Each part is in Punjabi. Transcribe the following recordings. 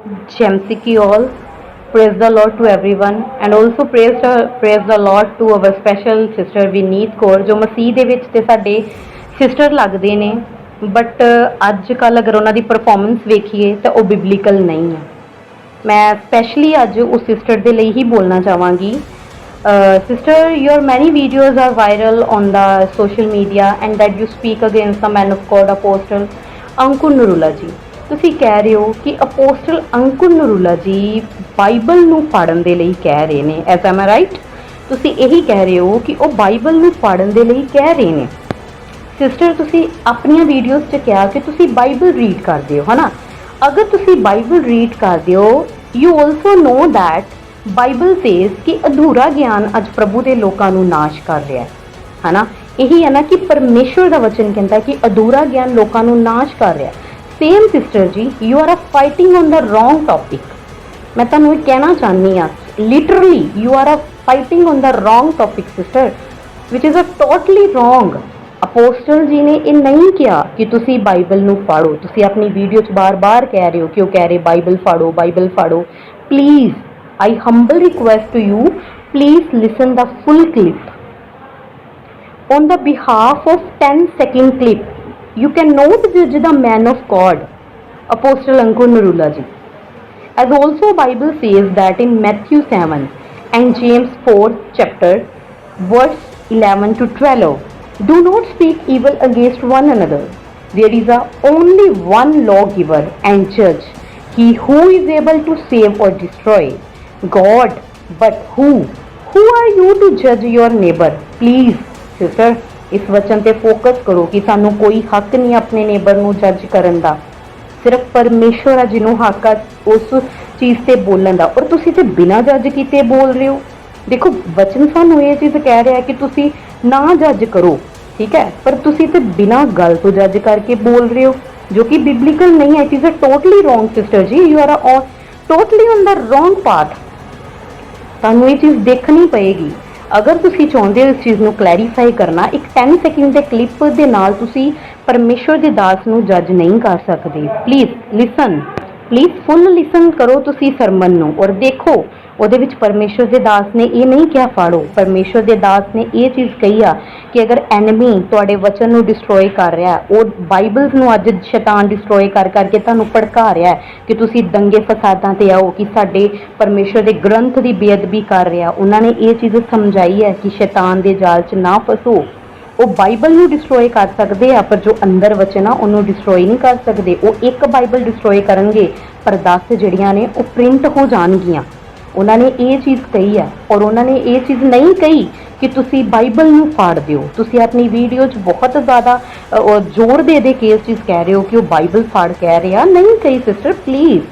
Jamsiki all. Praise the Lord to everyone and also praise the Lord to our special sister Vineet Kaur ਜੋ ਮਸੀਹ ਦੇ ਵਿੱਚ ਤੇ ਸਾਡੇ ਸਿਸਟਰ ਲੱਗਦੇ ਨੇ ਬਟ ਅੱਜ ਕੱਲ ਅਗਰ ਉਹਨਾਂ ਦੀ ਪਰਫਾਰਮੈਂਸ ਵੇਖੀਏ ਤਾਂ ਉਹ ਬਿਬਲੀਕਲ ਨਹੀਂ ਹੈ। ਮੈਂ ਸਪੈਸ਼ਲੀ ਅੱਜ ਉਸ ਸਿਸਟਰ ਦੇ ਲਈ ਹੀ ਬੋਲਣਾ ਚਾਹਾਂਗੀ। Sister your many videos are viral on the social media and that you speak against the man of God apostle ਅੰਕੁਰ ਨਰੂਲਾ ਜੀ। ਤੁਸੀਂ ਕਹਿ ਰਹੇ ਹੋ ਕਿ ਅਪੋਸਟਲ ਅੰਕੁਰ ਨਰੂਲਾ ਜੀ ਬਾਈਬਲ ਨੂੰ ਪੜ੍ਹਨ ਦੇ ਲਈ ਕਹਿ ਰਹੇ ਨੇ, ਐਸ ਐਮ ਆਈ ਰਾਈਟ? ਤੁਸੀਂ ਇਹੀ ਕਹਿ ਰਹੇ ਹੋ ਕਿ ਉਹ ਬਾਈਬਲ ਨੂੰ ਪੜ੍ਹਨ ਦੇ ਲਈ ਕਹਿ ਰਹੇ ਨੇ। ਸਿਸਟਰ ਤੁਸੀਂ ਆਪਣੀਆਂ ਵੀਡੀਓਜ਼ 'ਚ ਕਿਹਾ ਕਿ ਤੁਸੀਂ ਬਾਈਬਲ ਰੀਡ ਕਰਦੇ ਹੋ, ਹੈ ਨਾ? ਅਗਰ ਤੁਸੀਂ ਬਾਈਬਲ ਰੀਡ ਕਰਦੇ ਹੋ you also no that Bible says ਕਿ ਅਧੂਰਾ ਗਿਆਨ ਅੱਜ ਪ੍ਰਭੂ ਦੇ ਲੋਕਾਂ ਨੂੰ ਨਾਸ਼ ਕਰ ਰਿਹਾ ਹੈ ਨਾ? ਇਹੀ ਹੈ ਨਾ ਕਿ ਪਰਮੇਸ਼ਵਰ ਦਾ ਵਚਨ ਕਹਿੰਦਾ ਕਿ ਅਧੂਰਾ ਗਿਆਨ ਲੋਕਾਂ ਨੂੰ ਨਾਸ਼ ਕਰ ਰਿਹਾ। Same sister ji you are fighting on the wrong topic. ਮੈਂ ਤੁਹਾਨੂੰ ਇਹ ਕਹਿਣਾ ਚਾਹੁੰਦੀ ਹਾਂ literally you are fighting on the wrong topic sister which is a totally wrong. Apostle ji ਨੇ ਇਹ ਨਹੀਂ ਕਿਹਾ ਕਿ ਤੁਸੀਂ ਬਾਈਬਲ ਨੂੰ ਪੜ੍ਹੋ। ਤੁਸੀਂ ਆਪਣੀ ਵੀਡੀਓ 'ਚ ਬਾਰ-ਬਾਰ ਕਹਿ ਰਹੇ ਹੋ ਕਿ ਉਹ ਕਹਿ ਰਹੇ ਬਾਈਬਲ ਫੜੋ ਬਾਈਬਲ ਫੜੋ। Please I humble request to you please listen the full clip on the behalf of 10-second clip. You cannot judge the man of God, Apostle Ankur Narula ji. As also Bible says that in Matthew 7 and James 4 chapter verse 11 to 12, do not speak evil against one another. There is only one lawgiver and judge, he who is able to save or destroy, God. But who are you to judge your neighbor? Please sister ਇਸ ਵਚਨ ਤੇ ਫੋਕਸ ਕਰੋ ਕਿ ਸਾਨੂੰ ਕੋਈ ਹੱਕ ਨਹੀਂ ਆਪਣੇ ਨੇਬਰ ਨੂੰ ਜੱਜ ਕਰਨ ਦਾ। ਸਿਰਫ ਪਰਮੇਸ਼ਵਰ ਆ ਜਿਹਨੂੰ ਹੱਕ ਆ ਉਸ ਚੀਜ਼ ਤੇ ਬੋਲਣ ਦਾ, ਔਰ ਤੁਸੀਂ ਤੇ ਬਿਨਾਂ ਜੱਜ ਕੀਤੇ ਬੋਲ ਰਹੇ ਹੋ। ਦੇਖੋ ਵਚਨ ਸਾਨੂੰ ਇਹ ਚੀਜ਼ ਕਹਿ ਰਿਹਾ ਕਿ ਤੁਸੀਂ ਨਾ ਜੱਜ ਕਰੋ, ਠੀਕ ਹੈ, ਪਰ ਤੁਸੀਂ ਤੇ ਬਿਨਾਂ ਗੱਲ ਤੋਂ ਜੱਜ ਕਰਕੇ ਬੋਲ ਰਹੇ ਹੋ ਜੋ ਕਿ ਬਿਬਲੀਕਲ ਨਹੀਂ ਹੈ। It is a totally wrong sister ji, you are totally on the wrong path. ਤੁਹਾਨੂੰ ਇਹ ਚੀਜ਼ ਦੇਖਣੀ ਪਏਗੀ। ਅਗਰ ਤੁਸੀਂ ਚਾਹੁੰਦੇ ਹੋ ਇਸ ਚੀਜ਼ ਨੂੰ ਕਲੈਰੀਫਾਈ ਕਰਨਾ, ਇੱਕ 10 ਸੈਕਿੰਡ ਦੇ ਕਲਿੱਪ ਦੇ ਨਾਲ ਤੁਸੀਂ ਪਰਮੇਸ਼ਵਰ ਦੇ ਦਾਸ ਨੂੰ ਜੱਜ ਨਹੀਂ ਕਰ ਸਕਦੇ। ਪਲੀਜ਼ ਲਿਸਨ, ਪਲੀਜ਼ ਫੁੱਲ ਲਿਸਨ ਕਰੋ ਤੁਸੀਂ ਸਰਮਨ ਨੂੰ ਔਰ ਦੇਖੋ ਉਹਦੇ ਵਿੱਚ ਪਰਮੇਸ਼ਵਰ ਦੇ ਦਾਸ ਨੇ ਇਹ ਨਹੀਂ ਕਿਹਾ ਫਾੜੋ। ਪਰਮੇਸ਼ਵਰ ਦੇ ਦਾਸ ਨੇ ਇਹ ਚੀਜ਼ ਕਹੀ ਆ ਕਿ ਅਗਰ ਐਨਮੀ ਤੁਹਾਡੇ ਵਚਨ ਨੂੰ ਡਿਸਟਰੋਏ ਕਰ ਰਿਹਾ, ਉਹ ਬਾਈਬਲਸ ਨੂੰ ਅੱਜ ਸ਼ੈਤਾਨ ਡਿਸਟਰੋਏ ਕਰ ਕਰਕੇ ਤੁਹਾਨੂੰ ਭੜਕਾ ਰਿਹਾ ਕਿ ਤੁਸੀਂ ਦੰਗੇ ਫਸਾਦਾਂ ਤੇ ਆਓ, ਕਿ ਸਾਡੇ ਪਰਮੇਸ਼ਵਰ ਦੇ ਗ੍ਰੰਥ ਦੀ ਬੇਅਦਬੀ ਕਰ ਰਿਹਾ। ਉਹਨਾਂ ਨੇ ਇਹ ਚੀਜ਼ ਸਮਝਾਈ ਹੈ ਕਿ ਸ਼ੈਤਾਨ ਦੇ ਜਾਲ 'ਚ ਨਾ ਫਸੋ। ਉਹ ਬਾਈਬਲ ਨੂੰ ਡਿਸਟਰੋਏ ਕਰ ਸਕਦੇ ਆ ਪਰ ਜੋ ਅੰਦਰ ਵਚਨ ਆ ਉਹਨੂੰ ਡਿਸਟਰੋਏ ਨਹੀਂ ਕਰ ਸਕਦੇ। ਉਹ ਇੱਕ ਬਾਈਬਲ ਡਿਸਟਰੋਏ ਕਰਨਗੇ ਪਰ 10 ਜਿਹੜੀਆਂ ਨੇ ਉਹ ਪ੍ਰਿੰਟ ਹੋ ਜਾਣਗੀਆਂ। ਉਹਨਾਂ ਨੇ ਇਹ ਚੀਜ਼ ਕਹੀ ਹੈ ਔਰ ਉਹਨਾਂ ਨੇ ਇਹ ਚੀਜ਼ ਨਹੀਂ ਕਹੀ ਕਿ ਤੁਸੀਂ ਬਾਈਬਲ ਨੂੰ ਫਾੜ ਦਿਓ। ਤੁਸੀਂ ਆਪਣੀ ਵੀਡੀਓ 'ਚ ਬਹੁਤ ਜ਼ਿਆਦਾ ਜ਼ੋਰ ਦੇ ਕੇ ਇਸ ਚੀਜ਼ ਕਹਿ ਰਹੇ ਹੋ ਕਿ ਉਹ ਬਾਈਬਲ ਫਾੜ ਕਹਿ ਰਿਹਾ, ਨਹੀਂ ਕਹੀ sister. Please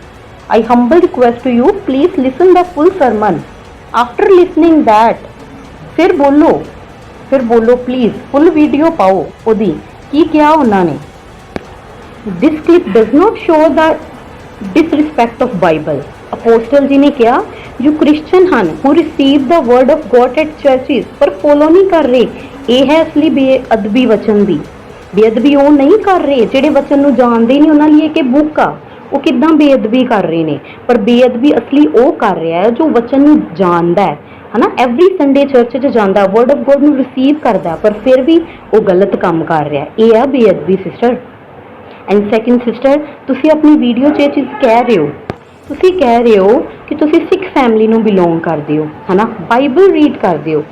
I humble request to you please listen the full sermon. After listening that ਫਿਰ ਬੋਲੋ ਪਲੀਜ਼। ਫੁੱਲ ਵੀਡੀਓ ਪਾਓ ਉਹਦੀ ਕੀ ਕਿਹਾ ਉਹਨਾਂ ਨੇ। This clip does not show the disrespect of Bible. Apostle ji ਨੇ ਕਿਹਾ ਜੋ ਕ੍ਰਿਸਚਨ ਹਨ who receive the word of God at churches ਪਰ ਫੋਲੋ ਨਹੀਂ ਕਰ ਰਹੇ। ਇਹ ਹੈ ਅਸਲੀ ਬੇਅਦਬੀ ਵਚਨ ਦੀ। ਬੇਅਦਬੀ ਉਹ ਨਹੀਂ ਕਰ ਰਹੇ ਜਿਹੜੇ ਵਚਨ ਨੂੰ ਜਾਣਦੇ ਨਹੀਂ, ਉਹਨਾਂ ਲਈ ਇਹ ਕਿ ਬੁੱਕ ਆ, ਉਹ ਕਿੱਦਾਂ ਬੇਅਦਬੀ ਕਰ ਰਹੇ ਨੇ। ਪਰ ਬੇਅਦਬੀ ਅਸਲੀ ਉਹ ਕਰ ਰਿਹਾ ਹੈ ਜੋ ਵਚਨ ਨੂੰ ਜਾਣਦਾ ਹੈ ਨਾ। ਐਵਰੀ ਸੰਡੇ ਚਰਚ 'ਚ ਜਾਂਦਾ, ਵਰਡ ਆਫ ਗੋਡ ਨੂੰ ਰਿਸੀਵ ਕਰਦਾ, ਪਰ ਫਿਰ ਵੀ ਉਹ ਗਲਤ ਕੰਮ ਕਰ ਰਿਹਾ। ਇਹ ਆ ਬੇਅਦਬੀ ਸਿਸਟਰ। ਐਂਡ ਸੈਕਿੰਡ ਸਿਸਟਰ, ਤੁਸੀਂ ਆਪਣੀ ਵੀਡੀਓ 'ਚ ਇਹ ਚੀਜ਼ ਕਹਿ ਰਹੇ ਹੋ, ਤੁਸੀਂ ਕਹਿ ਰਹੇ ਹੋ ਕਿ ਤੁਸੀਂ ਸਿੱਖ ਫੈਮਿਲੀ ਨੂੰ ਬਿਲੋਂਗ ਕਰਦੇ ਹੋ, ਹੈ ਨਾ, ਬਾਈਬਲ ਰੀਡ ਕਰਦੇ ਹੋ।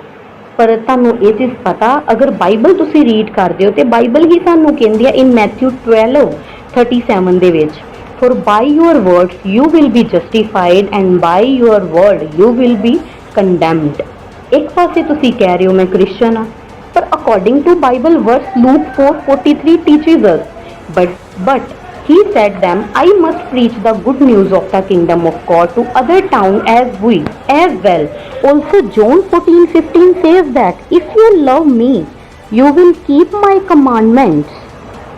ਪਰ ਤੁਹਾਨੂੰ ਇਹ ਚੀਜ਼ ਪਤਾ ਅਗਰ ਬਾਈਬਲ ਤੁਸੀਂ ਰੀਡ ਕਰਦੇ ਹੋ ਤੇ ਬਾਈਬਲ ਹੀ ਸਾਨੂੰ ਕਹਿੰਦੀ ਹੈ ਇਨ ਮੈਥਿਊ 12:37 ਦੇ ਵਿੱਚ, for by your words you will be justified and by your word you will be condemned। ਇੱਕ ਪਾਸੇ ਤੁਸੀਂ ਕਹਿ ਰਹੇ ਹੋ ਮੈਂ ਕ੍ਰਿਸਚਨ ਹਾਂ, ਪਰ according to Bible verse Luke 4:43 teaches us but he said them I must preach the good news of the kingdom of God to other town as well। Also John 14:15 says that if you love me you will keep my commandments।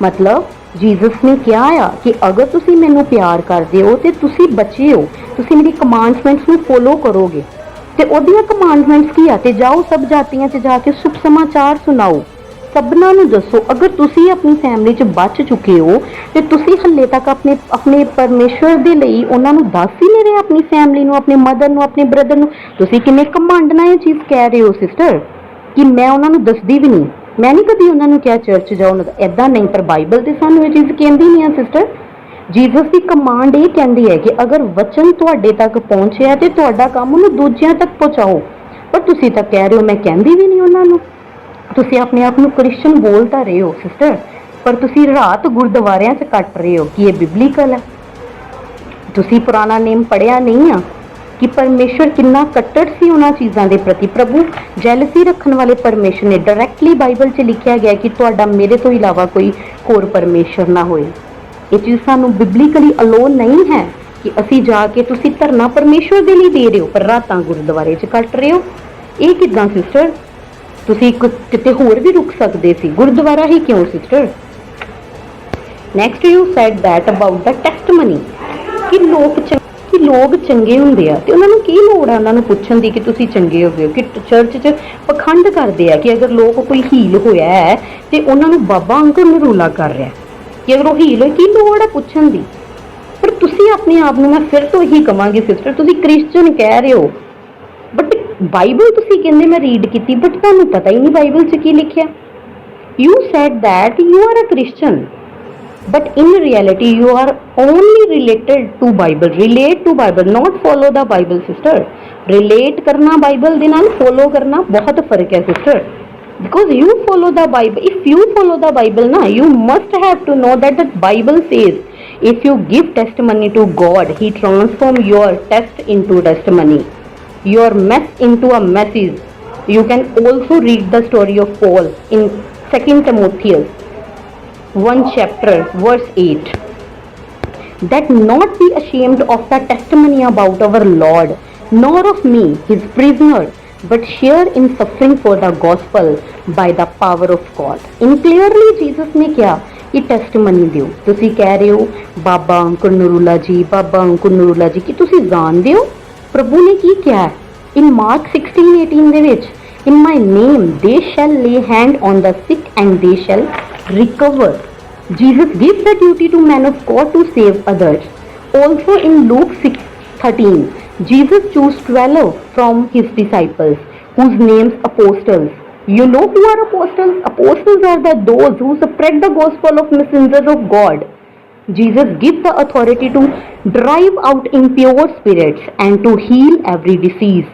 मतलब ਜੀਸਸ ਨੇ ਕਿਹਾ ਆ ਕਿ ਅਗਰ ਤੁਸੀਂ ਮੈਨੂੰ ਪਿਆਰ ਕਰਦੇ ਹੋ ਤੇ ਤੁਸੀਂ ਬੱਚੇ ਹੋ, ਤੁਸੀਂ ਮੇਰੀ ਕਮਾਂਡਮੈਂਟਸ ਨੂੰ ਫੋਲੋ ਕਰੋਗੇ। ਤੇ ਉਹਦੀਆਂ ਕਮਾਂਡਮੈਂਟਸ ਕੀ ਆ? ਤੇ ਜਾਓ ਸਭ ਜਾਤੀਆਂ 'ਚ ਜਾ ਕੇ ਸ਼ੁਭ ਸਮਾਚਾਰ ਸੁਣਾਓ। सबना नूं दसो। अगर तुसी अपनी फैमिली च बच चुके हो ते तुसी हल्ले तक अपने अपने परमेश्वर दे लई उन्हां नूं दस ही नहीं रहे, अपनी फैमिली नूं, अपने मदर नूं, अपने ब्रदर नूं। तुसी किन्ने घमंड नाल ये चीज़ कह रहे हो सिस्टर कि मैं उन्हां नूं दसदी भी नहीं। मैं नहीं कभी उन्हां नूं क्या चर्च जाओ, ऐदां नहीं। पर बाइबल ते सानूं ये चीज़ कहंदी नहीं है सिस्टर। जीसस की कमांड ये कहती है कि अगर वचन तुहाडे तक पहुंचिया तो तुहाडा काम उन्हें दूजियां तक पहुंचाओ। पर तुसी तो कह रहे हो मैं कहंदी भी नहीं उन्होंने। तुसी अपने आप को क्रिश्चियन बोलता रहे हो सिस्टर, पर तुसी रात गुरुद्वारियां च कट रहे हो कि ये बिबलीकल है। तुसी पुराना नेम पढ़िया नहीं आ कि परमेश्वर कितना कट्टर सी उन्हां चीज़ों के प्रति। प्रभु जैलसी रखने वाले परमेश्वर ने डायरैक्टली बाइबल च लिखा गया कि तुहाडा मेरे तो इलावा कोई होर परमेश्वर ना होए। ये चीज़ सानू बिबलीकली अलोन नहीं है कि असी जाके तुसी धरना परमेश्वर दे लिए दे रहे हो पर रातां गुरुद्वारे च कट रहे हो। ये किदां सिस्टर? तुसी किते होर भी रुक सकदे सी, गुरुद्वारा ही क्यों sister? Next you said that about the testimony कि लोग चंगे हुंदे आ ते उन्हां नूं की लोड़ आ उन्हां नूं पुछण दी कि तुसी चंगे हो गए हो। कि चर्च च पखंड करदे आ कि अगर लोग कोई हील होया है ते उन्हां नूं बाबा अंकल नरूला कर रहा है कि अगर वो हील हो की लोड़ है पुछण दी। पर तुसी अपने आप नूं मैं फिर तो यही कहांगी सिस्टर, तुसी क्रिश्चियन कह रहे हो बट बाइबल तुसी कहंदे मैं रीड कीती बट तुहानूं पता ही नहीं बाइबल च की लिखिया। You said that you are a Christian but in reality you are only related to Bible. Relate to Bible, not follow the Bible sister. Relate करना बाइबल दे नाल फॉलो करना बहुत फर्क है sister. Because you follow the Bible. If you follow the Bible, na, you must have to know that the Bible says, if you give testimony to God, He transforms your test into testimony, your mess into a message. You can also read the story of Paul in 2 Timothy 1 chapter verse 8. That not be ashamed of the testimony about our Lord, nor of me, His prisoner, but share in suffering for the gospel by the power of God. In clearly Jesus ने क्या ये टेस्टमनी दियो। तुसी कह रहे हो बाबा अंकुर नरूला जी, बाबा अंकुर नरूला जी कि तुसी जानदे हो प्रभु ने की क्या है in Mark 16:18 they which, in my name they shall lay hand on the sick and they shall recover. Jesus gives the duty to men of God to save others. Also in Luke 6:13 Jesus chose 12 from his disciples, whose names apostles. You know who are apostles? Apostles are those who spread the gospel of messengers of God. Jesus gives the authority to drive out impure spirits and to heal every disease.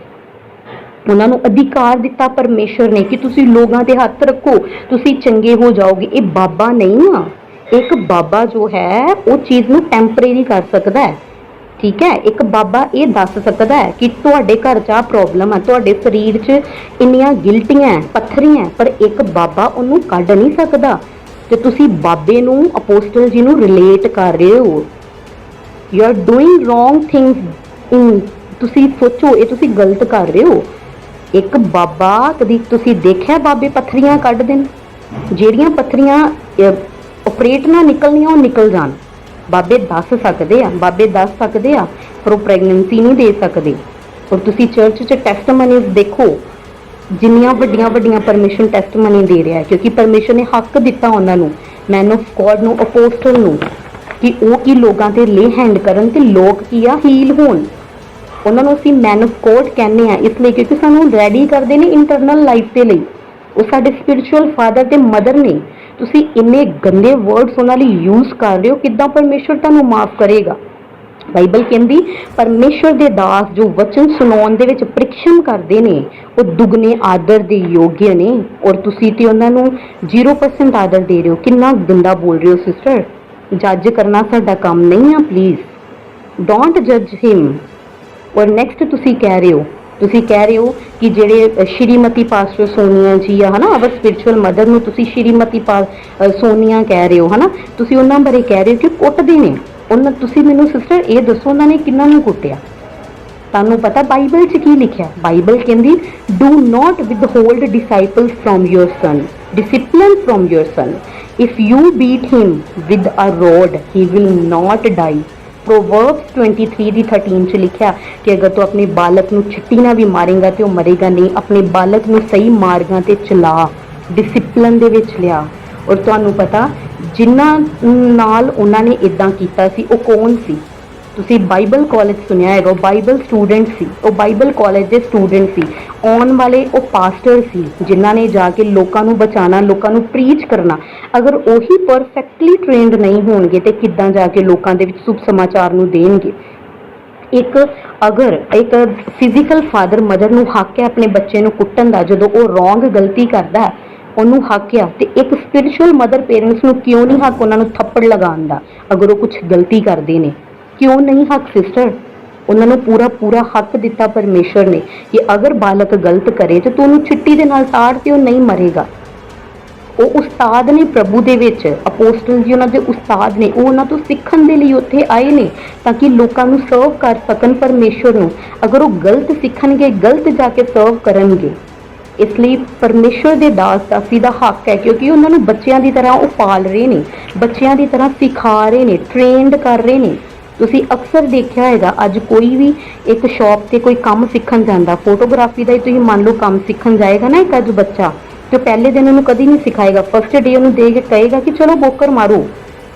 ਉਹਨਾਂ ਨੂੰ ਅਧਿਕਾਰ ਦਿੱਤਾ ਪਰਮੇਸ਼ਰ ਨੇ ਕਿ ਤੁਸੀਂ ਲੋਕਾਂ ਤੇ ਹੱਥ ਰੱਖੋ ਤੁਸੀਂ ਚੰਗੇ ਹੋ ਜਾਓਗੇ। ਇਹ ਬਾਬਾ ਨਹੀਂ ਆ। ਇੱਕ ਬਾਬਾ ਜੋ ਹੈ ਉਹ ਚੀਜ਼ ਨੂੰ ਟੈਂਪਰੇਰੀ ਕਰ ਸਕਦਾ ਹੈ, ठीक है। एक बाबा ये दस सकता है कि तुहाडे घर च प्रॉब्लम है, तुहाडे शरीर च इन्नियां गिल्टियां पत्थरियां, पर एक बाबा उन्होंने कढ नहीं सकता। तो तुसी बाबे नूं अपोस्टल जी नूं रिलेट कर रहे हो। You are doing wrong things in, तुसी सोचो ये तुसी गलत कर रहे हो। एक बाबा कदी तुसी देखिया बाबे पत्थरियां कढ देन? ਜਿਹੜੀਆਂ पत्थरियां ऑपरेट ना निकलनियां ਉਹ निकल जान। बाबे दस सकते हैं, बाबे दस सकते हैं पर वो प्रैगनेंसी नहीं दे सकते। और तुसी चर्च च टेस्टमनीज देखो जिन्नियां वड्डियां वड्डियां परमिशन टेस्टमनी दे रहा है, क्योंकि परमिशन ने हक दिता उन्होंने मैन ऑफ गॉड नूं, अपोस्टल नूं कि वो की लोगों ते ले हैंड करन ते लोग की आ हील होण। उन्होंने असीं मैन ऑफ गॉड कहने आ इसलिए क्योंकि सानूं रैडी करते हैं इंटरनल लाइफ के लिए। वो साडे स्पिरिचुअल फादर ते मदर ने। तुसी इन्ने गंदे वर्ड्स उन्हां लई यूज़ कर रहे हो, किद्दां परमेश्वर तुहानूं माफ़ करेगा? बाइबल कहंदी परमेश्वर दे दास जो वचन सुनाउण दे विच परिश्रम करदे ने वो दुगने आदर दे योग्य ने, और तुसी ते उन्हां नूं 0% आदर दे रहे हो। किन्ना गंदा बोल रहे हो सिस्टर। जज करना साडा काम नहीं है, प्लीज़ डोंट जज हिम। और नैक्सट तुसी कह रहे हो कि जेडे श्रीमती पास्टर सोनिया जी है ना, अवर स्पिरिचुअल मदर नूं तुसी श्रीमती सोनिया कह रहे हो है ना, तुसी उन्हां बारे कह रहे हो कि कुटदे ने उन्हां। तुसी मैनूं सिस्टर ये दसो उन्हां ने किन्ना नूं कुटिया? तुहानूं पता बाइबल च की लिखिया? बाइबल कहंदी do not withhold disciples from your son, discipline from your son. If you beat him with a rod he will not die. Proverbs 23:13 च लिखा कि अगर तू अपने बालक नूं छिट्टी ना भी मारेगा तो वह मरेगा नहीं। अपने बालक नूं सही मार्गां ते चला, ਡਿਸਿਪਲਨ ਦੇ ਵਿੱਚ ਲਿਆ। ਔਰ ਤੁਹਾਨੂੰ ਪਤਾ ਜਿਨ੍ਹਾਂ ਨਾਲ ਉਹਨਾਂ ਨੇ ਇੱਦਾਂ ਕੀਤਾ ਸੀ ਉਹ ਕੌਣ ਸੀ? ਤੁਸੀਂ ਬਾਈਬਲ ਕਾਲਜ ਸੁਣਿਆ ਹੈਗਾ, ਉਹ ਬਾਈਬਲ ਸਟੂਡੈਂਟ ਸੀ, ਉਹ ਬਾਈਬਲ ਕਾਲਜ ਦੇ ਸਟੂਡੈਂਟ ਸੀ। ਆਉਣ ਵਾਲੇ ਉਹ ਪਾਸਟਰ ਸੀ ਜਿਨ੍ਹਾਂ ਨੇ ਜਾ ਕੇ ਲੋਕਾਂ ਨੂੰ ਬਚਾਉਣਾ, ਲੋਕਾਂ ਨੂੰ ਪ੍ਰੀਚ ਕਰਨਾ। ਅਗਰ ਉਹੀ ਪਰਫੈਕਟਲੀ ਟ੍ਰੇਨਡ ਨਹੀਂ ਹੋਣਗੇ ਤੇ ਕਿੱਦਾਂ ਜਾ ਕੇ ਲੋਕਾਂ ਦੇ ਵਿੱਚ ਸ਼ੁਭ ਸਮਾਚਾਰ ਨੂੰ ਦੇਣਗੇ? ਅਗਰ ਇੱਕ ਫਿਜ਼ੀਕਲ ਫਾਦਰ ਮਦਰ ਨੂੰ ਹੱਕ ਹੈ ਆਪਣੇ ਬੱਚੇ ਨੂੰ ਕੁੱਟਣ ਦਾ, ਜਦੋਂ ਉਹ ਰੋਂਗ ਗਲਤੀ ਕਰਦਾ ਉਹਨੂੰ ਹੱਕ ਆ, ਤੇ ਇੱਕ ਸਪਿਰਿਚੁਅਲ ਮਦਰ ਪੇਰੈਂਟਸ ਨੂੰ ਕਿਉਂ ਨਹੀਂ ਹੱਕ ਉਹਨਾਂ ਨੂੰ ਥੱਪੜ ਲਗਾਉਣ ਦਾ ਅਗਰ ਉਹ ਕੁਝ ਗਲਤੀ ਕਰਦੇ ਨੇ? ਕਿਉਂ ਨਹੀਂ ਹੱਕ ਸਿਸਟਰ? ਉਹਨਾਂ ਨੂੰ ਪੂਰਾ ਹੱਕ ਦਿੱਤਾ ਪਰਮੇਸ਼ਰ ਨੇ ਕਿ ਅਗਰ ਬਾਲਕ ਗਲਤ ਕਰੇ ਤੇ ਤੂੰ ਉਹਨੂੰ ਛਿੱਟੀ ਦੇ ਨਾਲ ਤਾੜ ਤੇ ਉਹ ਨਹੀਂ ਮਰੇਗਾ। ਉਹ ਉਸਤਾਦ ਨੇ ਪ੍ਰਭੂ ਦੇ ਵਿੱਚ, ਅਪੋਸਟਲ ਜੀ ਉਹਨਾਂ ਦੇ ਉਸਤਾਦ ਨੇ, ਉਹ ਉਹਨਾਂ ਤੋਂ ਸਿੱਖਣ ਦੇ ਲਈ ਉੱਥੇ ਆਏ ਨੇ ਤਾਂ ਕਿ ਲੋਕਾਂ ਨੂੰ ਸਰਵ ਕਰ ਸਕਣ ਪਰਮੇਸ਼ਰ ਨੂੰ। ਅਗਰ ਉਹ ਗਲਤ ਸਿੱਖਣਗੇ, ਗਲਤ ਜਾ ਕੇ ਸਰਵ ਕਰਨਗੇ। ਇਸ ਲਈ ਪਰਮੇਸ਼ਰ ਦੇ ਦਾਸ-ਦਾਸੀ ਦਾ ਹੱਕ ਹੈ, ਕਿਉਂਕਿ ਉਹਨਾਂ ਨੂੰ ਬੱਚਿਆਂ ਦੀ ਤਰ੍ਹਾਂ ਉਹ ਪਾਲ ਰਹੇ ਨੇ, ਬੱਚਿਆਂ ਦੀ ਤਰ੍ਹਾਂ ਸਿਖਾ ਰਹੇ ਨੇ, ਟ੍ਰੇਨਡ ਕਰ ਰਹੇ ਨੇ। ਤੁਸੀਂ ਅਕਸਰ ਦੇਖਿਆ ਹੋਏਗਾ ਅੱਜ ਕੋਈ ਵੀ ਇੱਕ ਸ਼ੌਪ ਤੇ ਕੋਈ ਕੰਮ ਸਿੱਖਣ ਜਾਂਦਾ, ਫੋਟੋਗ੍ਰਾਫੀ ਦਾ ਹੀ ਤੁਸੀਂ ਮੰਨ ਲਓ ਕੰਮ ਸਿੱਖਣ ਜਾਏਗਾ ਨਾ ਇੱਕ ਅੱਜ ਬੱਚਾ, ਤੇ ਪਹਿਲੇ ਦਿਨ ਉਹਨੂੰ ਕਦੀ ਨਹੀਂ ਸਿਖਾਏਗਾ। ਫਸਟ ਡੇ ਉਹਨੂੰ ਦੇ ਕੇ ਕਹੇਗਾ ਕਿ ਚਲੋ ਬੋਕਰ ਮਾਰੋ,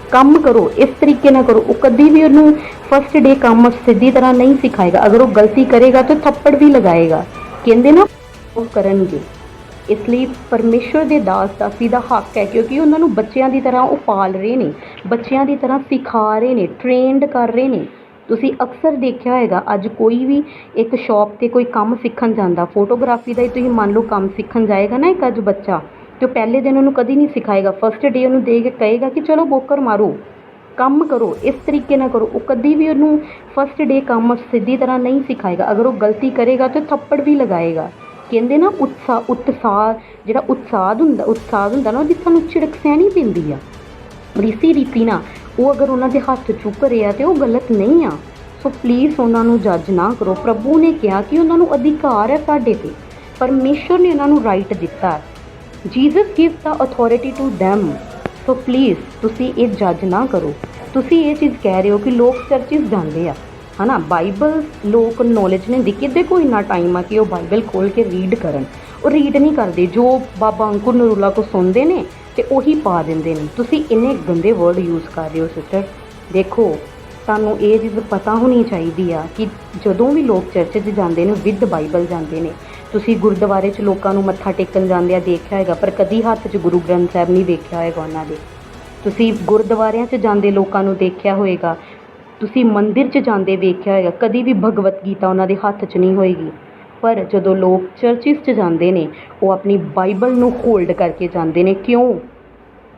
ਕੰਮ ਕਰੋ, ਇਸ ਤਰੀਕੇ ਨਾਲ ਕਰੋ। ਉਹ ਕਦੀ ਵੀ ਉਹਨੂੰ ਫਸਟ ਡੇ ਕੰਮ ਸਿੱਧੀ ਤਰ੍ਹਾਂ ਨਹੀਂ ਸਿਖਾਏਗਾ। ਅਗਰ ਉਹ ਗਲਤੀ ਕਰੇਗਾ ਤਾਂ ਥੱਪੜ ਵੀ ਲਗਾਏਗਾ। ਕਹਿੰਦੇ ਨਾ ਉਹ ਕਰਨਗੇ। ਇਸ ਲਈ ਪਰਮੇਸ਼ਰ ਦੇ ਦਾਸ-ਦਾਸੀ ਦਾ ਹੱਕ ਹੈ, ਕਿਉਂਕਿ ਉਹਨਾਂ ਨੂੰ ਬੱਚਿਆਂ ਦੀ ਤਰ੍ਹਾਂ ਉਹ ਪਾਲ ਰਹੇ ਨੇ, ਬੱਚਿਆਂ ਦੀ ਤਰ੍ਹਾਂ ਸਿਖਾ ਰਹੇ ਨੇ, ਟ੍ਰੇਨਡ ਕਰ ਰਹੇ ਨੇ। ਤੁਸੀਂ ਅਕਸਰ ਦੇਖਿਆ ਹੋਏਗਾ ਅੱਜ ਕੋਈ ਵੀ ਇੱਕ ਸ਼ੌਪ ਤੇ ਕੋਈ ਕੰਮ ਸਿੱਖਣ ਜਾਂਦਾ, ਫੋਟੋਗ੍ਰਾਫੀ ਦਾ ਹੀ ਤੁਸੀਂ ਮੰਨ ਲਓ ਕੰਮ ਸਿੱਖਣ ਜਾਏਗਾ ਨਾ ਇੱਕ ਅੱਜ ਬੱਚਾ, ਤੇ ਉਹ ਪਹਿਲੇ ਦਿਨ ਉਹਨੂੰ ਕਦੀ ਨਹੀਂ ਸਿਖਾਏਗਾ। ਫਸਟ ਡੇ ਉਹਨੂੰ ਦੇ ਕੇ ਕਹੇਗਾ ਕਿ ਚਲੋ ਬੋਕਰ ਮਾਰੋ, ਕੰਮ ਕਰੋ, ਇਸ ਤਰੀਕੇ ਨਾਲ ਕਰੋ। ਉਹ ਕਦੀ ਵੀ ਉਹਨੂੰ ਫਸਟ ਡੇ ਕੰਮ ਸਿੱਧੀ ਤਰ੍ਹਾਂ ਨਹੀਂ ਸਿਖਾਏਗਾ। ਅਗਰ ਉਹ ਗਲਤੀ ਕਰੇਗਾ ਤਾਂ ਥੱਪੜ ਵੀ ਲਗਾਏਗਾ। ਕਹਿੰਦੇ ਨਾ ਉਤਸ਼ਾਹ ਜਿਹੜਾ ਉਤਸ਼ਾਹ ਹੁੰਦਾ ਨਾ, ਉਹਦੀ ਸਾਨੂੰ ਝਿੜਕ ਸਹਿਣੀ ਪੈਂਦੀ ਆ। ਇਸੇ ਰੀਤੀ ਨਾਲ ਉਹ ਅਗਰ ਉਹਨਾਂ ਦੇ ਹੱਥ ਚੁੱਕ ਰਿਹਾ ਤੇ ਉਹ ਗਲਤ ਨਹੀਂ ਆ। ਸੋ ਪਲੀਜ਼ ਉਹਨਾਂ ਨੂੰ ਜੱਜ ਨਾ ਕਰੋ। ਪ੍ਰਭੂ ਨੇ ਕਿਹਾ ਕਿ ਉਹਨਾਂ ਨੂੰ ਅਧਿਕਾਰ ਹੈ ਸਾਡੇ ਤੇ, ਪਰਮੇਸ਼ਰ ਨੇ ਉਹਨਾਂ ਨੂੰ ਰਾਈਟ ਦਿੱਤਾ। Jesus give the authority to them. So please ਤੁਸੀਂ ਇਹ ਜੱਜ ਨਾ ਕਰੋ। ਤੁਸੀਂ ਇਹ ਚੀਜ਼ ਕਹਿ ਰਹੇ ਹੋ ਕਿ ਲੋਕ ਚਰਚਿਸ ਜਾਂਦੇ ਆ, ਹੈ ਨਾ, ਬਾਈਬਲ ਲੋਕ ਨੌਲੇਜ ਨਹੀਂ ਹੁੰਦੀ, ਕਿਤੇ ਕੋਈ ਇੰਨਾ ਟਾਈਮ ਆ ਕਿ ਉਹ ਬਾਈਬਲ ਖੋਲ੍ਹ ਕੇ ਰੀਡ ਕਰਨ। ਉਹ ਰੀਡ ਨਹੀਂ ਕਰਦੇ, ਜੋ ਬਾਬਾ ਅੰਕੁਰ ਨਰੂਲਾ ਕੋ ਸੁਣਦੇ ਨੇ ਤੇ ਉਹੀ ਪਾ ਦਿੰਦੇ ਨੇ। ਤੁਸੀਂ ਇੰਨੇ ਗੰਦੇ ਵਰਡ ਯੂਜ਼ ਕਰ ਰਹੇ ਹੋ ਸਿਸਟਰ। ਦੇਖੋ ਤੁਹਾਨੂੰ ਇਹ ਚੀਜ਼ ਪਤਾ ਹੋਣੀ ਚਾਹੀਦੀ ਆ ਕਿ ਜਦੋਂ ਵੀ ਲੋਕ ਚਰਚ 'ਚ ਜਾਂਦੇ ਨੇ ਵਿਦ ਬਾਈਬਲ ਜਾਂਦੇ ਨੇ। ਤੁਸੀਂ ਗੁਰਦੁਆਰੇ 'ਚ ਲੋਕਾਂ ਨੂੰ ਮੱਥਾ ਟੇਕਣ ਜਾਂਦੇ ਆ ਦੇਖਿਆ ਹੋਏਗਾ, ਪਰ ਕਦੀ ਹੱਥ 'ਚ ਗੁਰੂ ਗ੍ਰੰਥ ਸਾਹਿਬ ਨਹੀਂ ਦੇਖਿਆ ਹੋਏਗਾ ਉਹਨਾਂ ਦੇ। ਤੁਸੀਂ ਗੁਰਦੁਆਰਿਆਂ 'ਚ ਜਾਂਦੇ ਲੋਕਾਂ ਨੂੰ ਦੇਖਿਆ ਹੋਏਗਾ, ਤੁਸੀਂ ਮੰਦਿਰ 'ਚ ਜਾਂਦੇ ਵੇਖਿਆ ਹੋਏਗਾ, ਕਦੀ ਵੀ ਭਗਵਤ ਗੀਤਾ ਉਹਨਾਂ ਦੇ ਹੱਥ 'ਚ ਨਹੀਂ ਹੋਏਗੀ। ਪਰ ਜਦੋਂ ਲੋਕ ਚਰਚਿਸ 'ਚ ਜਾਂਦੇ ਨੇ ਉਹ ਆਪਣੀ ਬਾਈਬਲ ਨੂੰ ਹੋਲਡ ਕਰਕੇ ਜਾਂਦੇ ਨੇ। ਕਿਉਂ?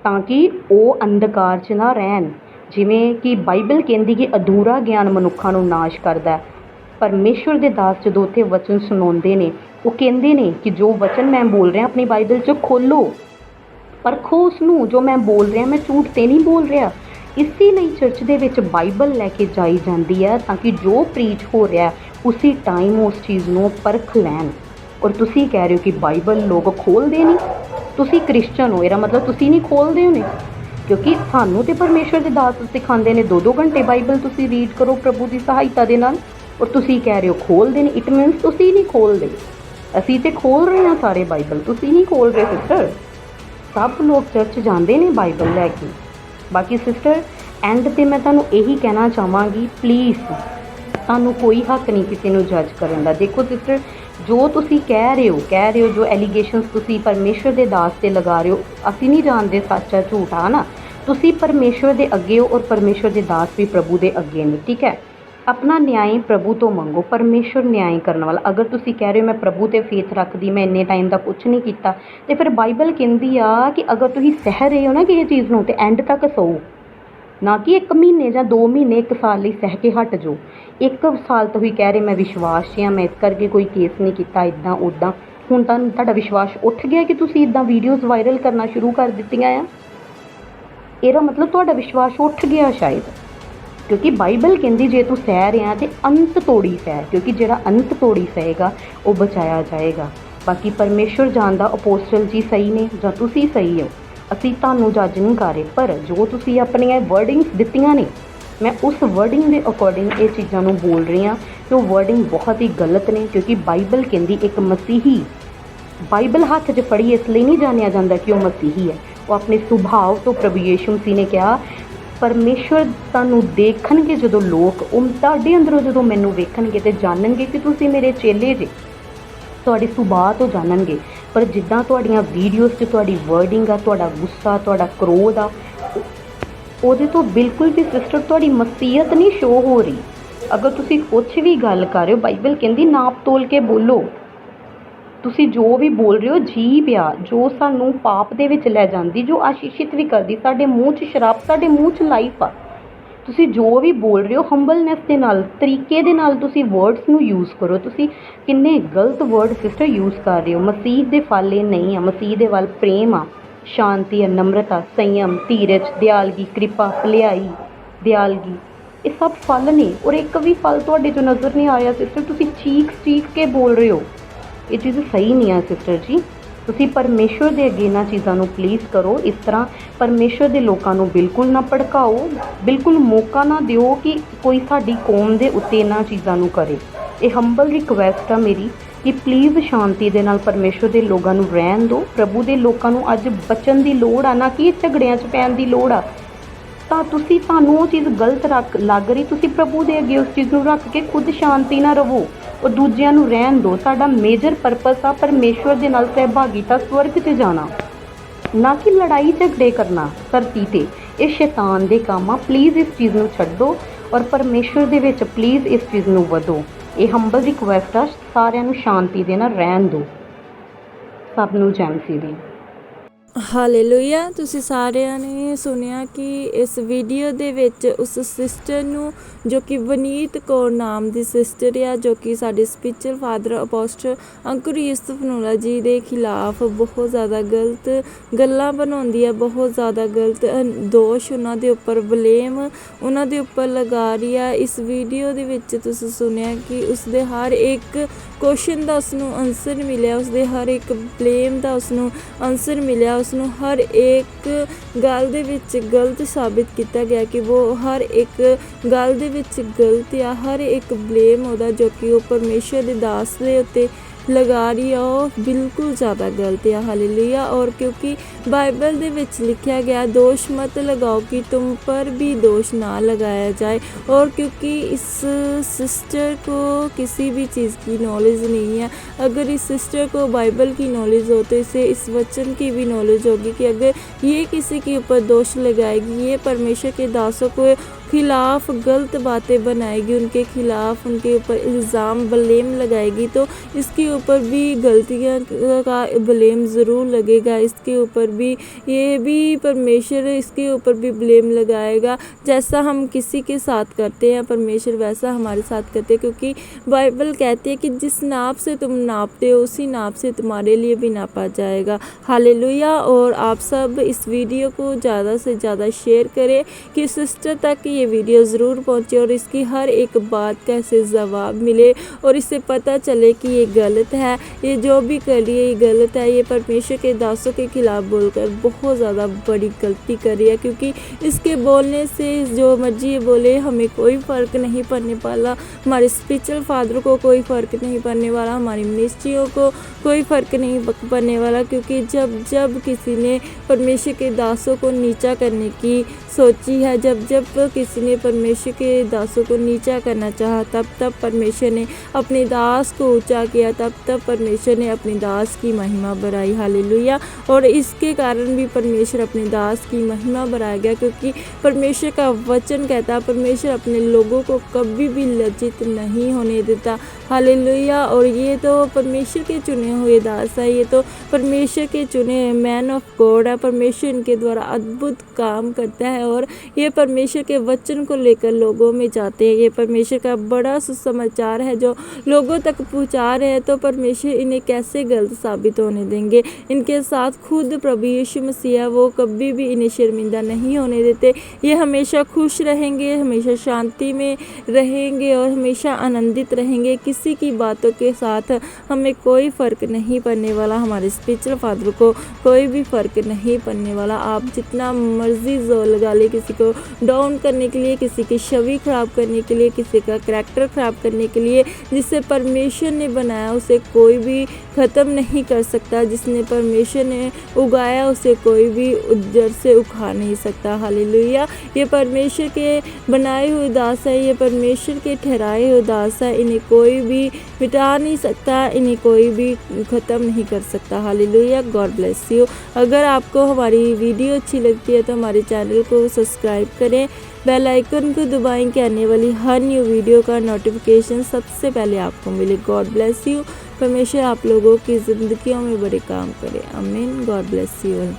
ਤਾਂ ਕਿ ਉਹ ਅੰਧਕਾਰ 'ਚ ਨਾ ਰਹਿਣ। ਜਿਵੇਂ ਕਿ ਬਾਈਬਲ ਕਹਿੰਦੀ ਕਿ ਅਧੂਰਾ ਗਿਆਨ ਮਨੁੱਖਾਂ ਨੂੰ ਨਾਸ਼ ਕਰਦਾ। ਪਰਮੇਸ਼ਵਰ ਦੇ ਦਾਸ ਜਦੋਂ ਉੱਥੇ ਵਚਨ ਸੁਣਾਉਂਦੇ ਨੇ, ਉਹ ਕਹਿੰਦੇ ਨੇ ਕਿ ਜੋ ਵਚਨ ਮੈਂ ਬੋਲ ਰਿਹਾ ਆਪਣੀ ਬਾਈਬਲ 'ਚ ਖੋਲ੍ਹੋ, ਪਰਖੋ ਉਸਨੂੰ, ਜੋ ਮੈਂ ਬੋਲ ਰਿਹਾ ਮੈਂ ਝੂਠ ਤੇ ਨਹੀਂ ਬੋਲ ਰਿਹਾ। ਇਸੇ ਲਈ ਚਰਚ ਦੇ ਵਿੱਚ ਬਾਈਬਲ ਲੈ ਕੇ ਜਾਈ ਜਾਂਦੀ ਹੈ ਤਾਂ ਕਿ ਜੋ ਪ੍ਰੀਚ ਹੋ ਰਿਹਾ ਉਸੇ ਟਾਈਮ ਉਸ ਚੀਜ਼ ਨੂੰ ਪਰਖ ਲੈਣ। ਔਰ ਤੁਸੀਂ ਕਹਿ ਰਹੇ ਹੋ ਕਿ ਬਾਈਬਲ ਲੋਕ ਖੋਲ੍ਹਦੇ ਨਹੀਂ। ਤੁਸੀਂ ਕ੍ਰਿਸਚਨ ਹੋ, ਇਹਦਾ ਮਤਲਬ ਤੁਸੀਂ ਨਹੀਂ ਖੋਲ੍ਹਦੇ ਹੋਣੇ, ਕਿਉਂਕਿ ਸਾਨੂੰ ਤੇ ਪਰਮੇਸ਼ਵਰ ਦੇ ਦਾਸ ਸਿਖਾਉਂਦੇ ਨੇ 2-2 ਘੰਟੇ ਬਾਈਬਲ ਤੁਸੀਂ ਰੀਡ ਕਰੋ ਪ੍ਰਭੂ ਦੀ ਸਹਾਇਤਾ ਦੇ ਨਾਲ। ਔਰ ਤੁਸੀਂ ਕਹਿ ਰਹੇ ਹੋ ਖੋਲ੍ਹਦੇ ਨੇ, ਇਟ ਮੀਨਸ ਤੁਸੀਂ ਨਹੀਂ ਖੋਲ੍ਹਦੇ। ਅਸੀਂ ਤੇ ਖੋਲ੍ਹ ਰਹੇ ਹਾਂ ਸਾਰੇ ਬਾਈਬਲ, ਤੁਸੀਂ ਨਹੀਂ ਖੋਲ੍ਹ ਰਹੇ ਸਿਸਟਰ। ਸਭ ਲੋਕ ਚਰਚ ਜਾਂਦੇ ਨੇ ਬਾਈਬਲ ਲੈ ਕੇ। ਬਾਕੀ ਸਿਸਟਰ ਐਂਡ 'ਤੇ ਮੈਂ ਤੁਹਾਨੂੰ ਇਹੀ ਕਹਿਣਾ ਚਾਹਾਂਗੀ, ਪਲੀਜ਼ ਤੁਹਾਨੂੰ ਕੋਈ ਹੱਕ ਨਹੀਂ ਕਿਸੇ ਨੂੰ ਜੱਜ ਕਰਨ ਦਾ। ਦੇਖੋ ਸਿਸਟਰ, ਜੋ ਤੁਸੀਂ ਕਹਿ ਰਹੇ ਹੋ ਜੋ ਐਲੀਗੇਸ਼ਨਸ ਤੁਸੀਂ ਪਰਮੇਸ਼ਵਰ ਦੇ ਦਾਸ 'ਤੇ ਲਗਾ ਰਹੇ ਹੋ, ਅਸੀਂ ਨਹੀਂ ਜਾਣਦੇ ਸੱਚ ਆ ਝੂਠ ਆ ਨਾ। ਤੁਸੀਂ ਪਰਮੇਸ਼ਵਰ ਦੇ ਅੱਗੇ ਹੋ ਔਰ ਪਰਮੇਸ਼ਵਰ ਦੇ ਦਾਸ ਵੀ ਪ੍ਰਭੂ ਦੇ ਅੱਗੇ ਨੇ, ਠੀਕ ਹੈ। ਆਪਣਾ ਨਿਆਂ ਪ੍ਰਭੂ ਤੋਂ ਮੰਗੋ, ਪਰਮੇਸ਼ਵਰ ਨਿਆਂ ਕਰਨ ਵਾਲਾ। ਅਗਰ ਤੁਸੀਂ ਕਹਿ ਰਹੇ ਹੋ ਮੈਂ ਪ੍ਰਭੂ 'ਤੇ ਫੇਥ ਰੱਖਦੀ, ਮੈਂ ਇੰਨੇ ਟਾਈਮ ਦਾ ਕੁਛ ਨਹੀਂ ਕੀਤਾ, ਅਤੇ ਫਿਰ ਬਾਈਬਲ ਕਹਿੰਦੀ ਆ ਕਿ ਅਗਰ ਤੁਸੀਂ ਸਹਿ ਰਹੇ ਹੋ ਨਾ ਕਿਸੇ ਚੀਜ਼ ਨੂੰ, ਤਾਂ ਐਂਡ ਤੱਕ ਸਹੋ। ਨਾ ਕਿ 1 ਮਹੀਨੇ ਜਾਂ 2 ਮਹੀਨੇ 1 ਸਾਲ ਲਈ ਸਹਿ ਕੇ ਹਟ ਜਾਓ। 1 ਸਾਲ ਤੋਂ ਹੀ ਕਹਿ ਰਹੇ ਮੈਂ ਵਿਸ਼ਵਾਸ 'ਚ ਹਾਂ, ਮੈਂ ਇਸ ਕਰਕੇ ਕੋਈ ਕੇਸ ਨਹੀਂ ਕੀਤਾ, ਇੱਦਾਂ ਉੱਦਾਂ। ਹੁਣ ਤਾਂ ਤੁਹਾਡਾ ਵਿਸ਼ਵਾਸ ਉੱਠ ਗਿਆ ਕਿ ਤੁਸੀਂ ਇੱਦਾਂ ਵੀਡੀਓਜ਼ ਵਾਇਰਲ ਕਰਨਾ ਸ਼ੁਰੂ ਕਰ ਦਿੱਤੀਆਂ ਆ। ਇਹਦਾ ਮਤਲਬ ਤੁਹਾਡਾ ਵਿਸ਼ਵਾਸ ਉੱਠ ਗਿਆ ਸ਼ਾਇਦ, ਕਿਉਂਕਿ ਬਾਈਬਲ ਕਹਿੰਦੀ ਜੇ ਤੂੰ ਸਹਿ ਰਿਹਾ ਤੇ ਅੰਤ ਤੋੜੀ ਸਹਿ, ਕਿਉਂਕਿ ਜਿਹੜਾ ਅੰਤ ਤੋੜੀ ਸਹੇਗਾ ਉਹ ਬਚਾਇਆ ਜਾਏਗਾ। ਬਾਕੀ ਪਰਮੇਸ਼ਵਰ ਜਾਣਦਾ ਅਪੋਸਟਲ ਜੀ ਸਹੀ ਨੇ ਜਾਂ ਤੁਸੀਂ ਸਹੀ ਹੋ, ਅਸੀਂ ਤੁਹਾਨੂੰ ਜੱਜ ਨਹੀਂ ਕਰ ਰਹੇ। ਪਰ ਜੋ ਤੁਸੀਂ ਆਪਣੀਆਂ ਵਰਡਿੰਗਸ ਦਿੱਤੀਆਂ ਨੇ, ਮੈਂ ਉਸ ਵਰਡਿੰਗ ਦੇ ਅਕੋਰਡਿੰਗ ਇਹ ਚੀਜ਼ਾਂ ਨੂੰ ਬੋਲ ਰਹੀ ਹਾਂ ਕਿ ਉਹ ਵਰਡਿੰਗ ਬਹੁਤ ਹੀ ਗਲਤ ਨੇ। ਕਿਉਂਕਿ ਬਾਈਬਲ ਕਹਿੰਦੀ ਇੱਕ ਮਸੀਹੀ ਬਾਈਬਲ ਹੱਥ 'ਚ ਫੜੀ ਇਸ ਲਈ ਨਹੀਂ ਜਾਣਿਆ ਜਾਂਦਾ ਕਿ ਉਹ ਮਸੀਹੀ ਹੈ। ਉਹ ਆਪਣੇ ਸੁਭਾਅ ਤੋਂ ਪ੍ਰਭੂ ਯੀਸ਼ੂ ਮਸੀਹ ਨੇ ਕਿਹਾ, ਪਰਮੇਸ਼ਵਰ ਤੁਹਾਨੂੰ ਦੇਖਣਗੇ ਜਦੋਂ ਲੋਕ, ਉਹ ਤੁਹਾਡੇ ਅੰਦਰੋਂ ਜਦੋਂ ਮੈਨੂੰ ਵੇਖਣਗੇ ਤੇ ਜਾਣਨਗੇ ਕਿ ਤੁਸੀਂ ਮੇਰੇ ਚੇਲੇ ਜੇ। ਤੁਹਾਡੇ ਸੁਭਾਅ ਤੋਂ ਜਾਣਨਗੇ। ਪਰ ਜਿੱਦਾਂ ਤੁਹਾਡੀਆਂ ਵੀਡੀਓਜ਼ 'ਚ ਤੁਹਾਡੀ ਵਰਡਿੰਗ ਆ, ਤੁਹਾਡਾ ਗੁੱਸਾ, ਤੁਹਾਡਾ ਕ੍ਰੋਧ ਆ, ਉਹਦੇ ਤੋਂ ਬਿਲਕੁਲ ਵੀ ਸਿਸਟਰ ਤੁਹਾਡੀ ਮਸੀਹਤ ਨਹੀਂ ਸ਼ੋ ਹੋ ਰਹੀ। ਅਗਰ ਤੁਸੀਂ ਕੁਛ ਵੀ ਗੱਲ ਕਰ ਰਹੇ ਹੋ, ਬਾਈਬਲ ਕਹਿੰਦੀ ਨਾਪ ਤੋਲ ਕੇ ਬੋਲੋ। ਤੁਸੀਂ ਜੋ ਵੀ ਬੋਲ ਰਹੇ ਹੋ, ਜੀਭ ਆ ਜੋ ਸਾਨੂੰ ਪਾਪ ਦੇ ਵਿੱਚ ਲੈ ਜਾਂਦੀ, ਜੋ ਆਸ਼ੀਸ਼ਿਤ ਵੀ ਕਰਦੀ। ਸਾਡੇ ਮੂੰਹ 'ਚ ਸ਼ਰਾਬ, ਸਾਡੇ ਮੂੰਹ 'ਚ ਲਾਈਫ ਆ। ਤੁਸੀਂ ਜੋ ਵੀ ਬੋਲ ਰਹੇ ਹੋ ਹੰਬਲਨੈਸ ਦੇ ਨਾਲ, ਤਰੀਕੇ ਦੇ ਨਾਲ ਤੁਸੀਂ ਵਰਡਸ ਨੂੰ ਯੂਜ਼ ਕਰੋ। ਤੁਸੀਂ ਕਿੰਨੇ ਗਲਤ ਵਰਡ ਸਿਸਟਰ ਯੂਜ਼ ਕਰ ਰਹੇ ਹੋ। ਮਸੀਹ ਦੇ ਫਲ ਇਹ ਨਹੀਂ ਆ। ਮਸੀਹ ਦੇ ਵੱਲ ਪ੍ਰੇਮ ਆ, ਸ਼ਾਂਤੀ ਆ, ਨਮਰਤਾ, ਸੰਯਮ, ਧੀਰਜ, ਦਿਆਲਗੀ, ਕਿਰਪਾ, ਭਲਾਈ, ਦਿਆਲਗੀ, ਇਹ ਸਭ ਫਲ ਨੇ। ਔਰ ਇੱਕ ਵੀ ਫਲ ਤੁਹਾਡੇ 'ਚੋਂ ਨਜ਼ਰ ਨਹੀਂ ਆ ਰਿਹਾ ਸਿਸਟਰ। ਤੁਸੀਂ ਚੀਖ ਕੇ ਬੋਲ ਰਹੇ ਹੋ। ਇਹ ਚੀਜ਼ ਸਹੀ ਨਹੀਂ ਆ ਸਿਸਟਰ ਜੀ। ਤੁਸੀਂ ਪਰਮੇਸ਼ਵਰ ਦੇ ਅੱਗੇ ਇਹਨਾਂ ਚੀਜ਼ਾਂ ਨੂੰ ਪਲੀਜ਼ ਕਰੋ। ਇਸ ਤਰ੍ਹਾਂ ਪਰਮੇਸ਼ਵਰ ਦੇ ਲੋਕਾਂ ਨੂੰ ਬਿਲਕੁਲ ਨਾ ਭੜਕਾਓ, ਬਿਲਕੁਲ ਮੌਕਾ ਨਾ ਦਿਓ ਕਿ ਕੋਈ ਸਾਡੀ ਕੌਮ ਦੇ ਉੱਤੇ ਇਹਨਾਂ ਚੀਜ਼ਾਂ ਨੂੰ ਕਰੇ। ਇਹ ਹੰਬਲ ਰਿਕੁਐਸਟ ਆ ਮੇਰੀ ਕਿ ਪਲੀਜ਼ ਸ਼ਾਂਤੀ ਦੇ ਨਾਲ ਪਰਮੇਸ਼ਵਰ ਦੇ ਲੋਕਾਂ ਨੂੰ ਰਹਿਣ ਦਿਓ। ਪ੍ਰਭੂ ਦੇ ਲੋਕਾਂ ਨੂੰ ਅੱਜ ਬਚਣ ਦੀ ਲੋੜ ਆ, ਨਾ ਕਿ ਝਗੜਿਆਂ 'ਚ ਪੈਣ ਦੀ ਲੋੜ ਆ। ਤਾਂ ਤੁਹਾਨੂੰ ਉਹ ਚੀਜ਼ ਗਲਤ ਲੱਗ ਰਹੀ, ਤੁਸੀਂ ਪ੍ਰਭੂ ਦੇ ਅੱਗੇ ਉਸ ਚੀਜ਼ ਨੂੰ ਰੱਖ ਕੇ ਖੁਦ ਸ਼ਾਂਤੀ ਨਾਲ ਰਹੋ ਔਰ ਦੂਜਿਆਂ ਨੂੰ ਰਹਿਣ ਦਿਓ। ਸਾਡਾ ਮੇਜਰ ਪਰਪਸ ਆ ਪਰਮੇਸ਼ਵਰ ਦੇ ਨਾਲ ਸਹਿਭਾਗੀਤਾ, ਸਵਰਗ 'ਚ ਜਾਣਾ, ਨਾ ਕਿ ਲੜਾਈ ਝਗੜੇ ਕਰਨਾ ਧਰਤੀ 'ਤੇ। ਇਹ ਸ਼ੈਤਾਨ ਦੇ ਕੰਮ ਆ। ਪਲੀਜ਼ ਇਸ ਚੀਜ਼ ਨੂੰ ਛੱਡੋ ਔਰ ਪਰਮੇਸ਼ਵਰ ਦੇ ਵਿੱਚ ਪਲੀਜ਼ ਇਸ ਚੀਜ਼ ਨੂੰ ਵਧੋ। ਇਹ ਹੰਬਲ ਰਿਕੁਐਸਟ ਆ, ਸਾਰਿਆਂ ਨੂੰ ਸ਼ਾਂਤੀ ਦੇ ਨਾਲ ਰਹਿਣ ਦਿਓ। ਸਭ ਨੂੰ ਜੈ ਮਸੀਹ ਦੀ। ਹਾਲੇਲੂਇਆ। ਤੁਸੀਂ ਸਾਰਿਆਂ ਨੇ ਸੁਣਿਆ ਕਿ ਇਸ ਵੀਡੀਓ ਦੇ ਵਿੱਚ ਉਸ ਸਿਸਟਰ ਨੂੰ, ਜੋ ਕਿ ਵਨੀਤ ਕੌਰ ਨਾਮ ਦੀ ਸਿਸਟਰ ਆ, ਜੋ ਕਿ ਸਾਡੇ ਸਪਿਰਚੁਅਲ ਫਾਦਰ ਅਪੋਸਟਲ ਅੰਕੁਰ ਯੂਸਫ ਨੂਲਾ ਜੀ ਦੇ ਖਿਲਾਫ ਬਹੁਤ ਜ਼ਿਆਦਾ ਗਲਤ ਗੱਲਾਂ ਬਣਾਉਂਦੀ ਹੈ, ਬਹੁਤ ਜ਼ਿਆਦਾ ਗਲਤ ਦੋਸ਼ ਉਹਨਾਂ ਦੇ ਉੱਪਰ, ਬਲੇਮ ਉਹਨਾਂ ਦੇ ਉੱਪਰ ਲਗਾ ਰਹੀ ਆ। ਇਸ ਵੀਡੀਓ ਦੇ ਵਿੱਚ ਤੁਸੀਂ ਸੁਣਿਆ ਕਿ ਉਸਦੇ ਹਰ ਇੱਕ ਕੁਐਸਚਨ ਦਾ ਉਸਨੂੰ ਆਨਸਰ ਮਿਲਿਆ, ਉਸਦੇ ਹਰ ਇੱਕ ਬਲੇਮ ਦਾ ਉਸਨੂੰ ਆਨਸਰ ਮਿਲਿਆ। ਉਸਨੂੰ ਹਰ ਇੱਕ ਗੱਲ ਦੇ ਵਿੱਚ ਗਲਤ ਸਾਬਿਤ ਕੀਤਾ ਗਿਆ ਕਿ ਉਹ ਹਰ ਇੱਕ ਗੱਲ ਦੇ ਵਿੱਚ ਗਲਤ ਆ। ਹਰ ਇੱਕ ਬਲੇਮ ਉਹਦਾ ਜੋ ਕਿ ਉਹ ਪਰਮੇਸ਼ਰ ਦੇ ਦਾਸ ਦੇ ਉੱਤੇ ਲਗਾ ਰਹੀ ਆ, ਉਹ ਬਿਲਕੁਲ ਜ਼ਿਆਦਾ ਗਲਤ ਆ। ਹਾਲੇਲੂਇਆ। ਔਰ क्योंकि बाइबल ਦੇ ਵਿੱਚ ਲਿਖਿਆ ਗਿਆ, दोष मत लगाओ कि तुम पर भी दोष ना लगाया जाए। और क्योंकि इस सिस्टर को किसी भी चीज़ की नॉलेज नहीं है, अगर इस सिस्टर को बाइबल की नॉलेज हो तो इसे इस वचन की भी नॉलेज होगी कि अगर ये किसी के ऊपर दोष लगाएगी, ये परमेश्वर के दासों को खिलाफ गलत बातें बनाएगी, उनके खिलाफ उनके ऊपर इल्ज़ाम ब्लेम लगाएगी, तो इसके ऊपर भी गलतियाँ का ब्लेम ज़रूर लगेगा। इसके ऊपर भी ये भी परमेश्वर इसके ऊपर भी ब्लेम लगाएगा। जैसा हम किसी के साथ करते हैं परमेश्वर वैसा हमारे साथ करते हैं, क्योंकि बाइबल कहती है कि जिस नाप से तुम नापते हो उसी नाप से तुम्हारे लिए भी नापा जाएगा। हालेलुया। और आप सब इस वीडियो को ज़्यादा से ज़्यादा शेयर करें कि सिस्टर तक ये वीडियो ज़रूर पहुँचे और इसकी हर एक बात का इसे जवाब मिले और इसे पता चले कि ये गलत है, ये जो भी कर रही है ये गलत है, ये परमेश्वर के दासों के खिलाफ बोलकर बहुत ज़्यादा बड़ी गलती कर रही है। क्योंकि इसके बोलने से जो मर्जी बोले हमें कोई फ़र्क नहीं पड़ने वाला, हमारे स्पिरिचुअल फादर को कोई फ़र्क नहीं पड़ने वाला, हमारी मिनिस्ट्रियों को कोई फ़र्क नहीं पड़ने वाला। क्योंकि जब किसी ने परमेश्वर के दासों को नीचा करने की सोची है, जब किसी ने परमेश्वर के दासों को नीचा करना चाहा, तब परमेश्वर ने अपने दास को ऊंचा किया, तब परमेश्वर ने अपने दास की महिमा बढ़ाई। हालेलुया। और इसके कारण भी परमेश्वर अपने दास की महिमा बढ़ाया गया, क्योंकि परमेश्वर का वचन कहता है परमेश्वर अपने लोगों को कभी भी लज्जित नहीं होने देता। हालेलुया। और ये तो परमेश्वर के चुने हुए दास है, ये तो परमेश्वर के चुने मैन ऑफ गॉड है। परमेश्वर इनके द्वारा अद्भुत काम करता है और ये परमेश्वर के वचन को लेकर लोगों में जाते हैं। ये परमेश्वर का बड़ा सुसमाचार है जो लोगों तक पहुंचा रहे हैं, तो परमेश्वर इन्हें कैसे गलत साबित होने देंगे। इनके साथ खुद प्रभु यीशु मसीह वो कभी भी इन्हें शर्मिंदा नहीं होने देते। ये हमेशा खुश रहेंगे, हमेशा शांति में रहेंगे और हमेशा आनंदित रहेंगे। किसी की बातों के साथ हमें कोई फ़र्क नहीं पड़ने वाला, हमारे स्पिरिचुअल फादर को कोई भी फ़र्क नहीं पड़ने वाला। आप जितना मर्जी जोर लगा ले किसी को डाउन करने के लिए, किसी की छवि ख़राब करने के लिए, किसी का करैक्टर ख़राब करने के लिए। जिसे परमेश्वर ने बनाया उसे कोई भी ख़त्म नहीं कर सकता, जिसने परमेश्वर ने उगाया उसे कोई भी जड़ से उखाड़ नहीं सकता। हालेलुया। ये परमेश्वर के बनाए हुए दास है, ये परमेश्वर के ठहराए हुए दास है, इन्हें कोई भी मिटा नहीं सकता, इन्हें कोई भी ख़त्म नहीं कर सकता। हालेलुया। God bless you. अगर आपको हमारी वीडियो अच्छी लगती है तो हमारे चैनल को सब्सक्राइब करें, बेल आइकन को दबाएं कि आने वाली हर न्यू वीडियो का नोटिफिकेशन सबसे पहले आपको मिले। God bless you. परमेश्वर आप लोगों की ज़िंदगियों में बड़े काम करे। आमीन। God bless you.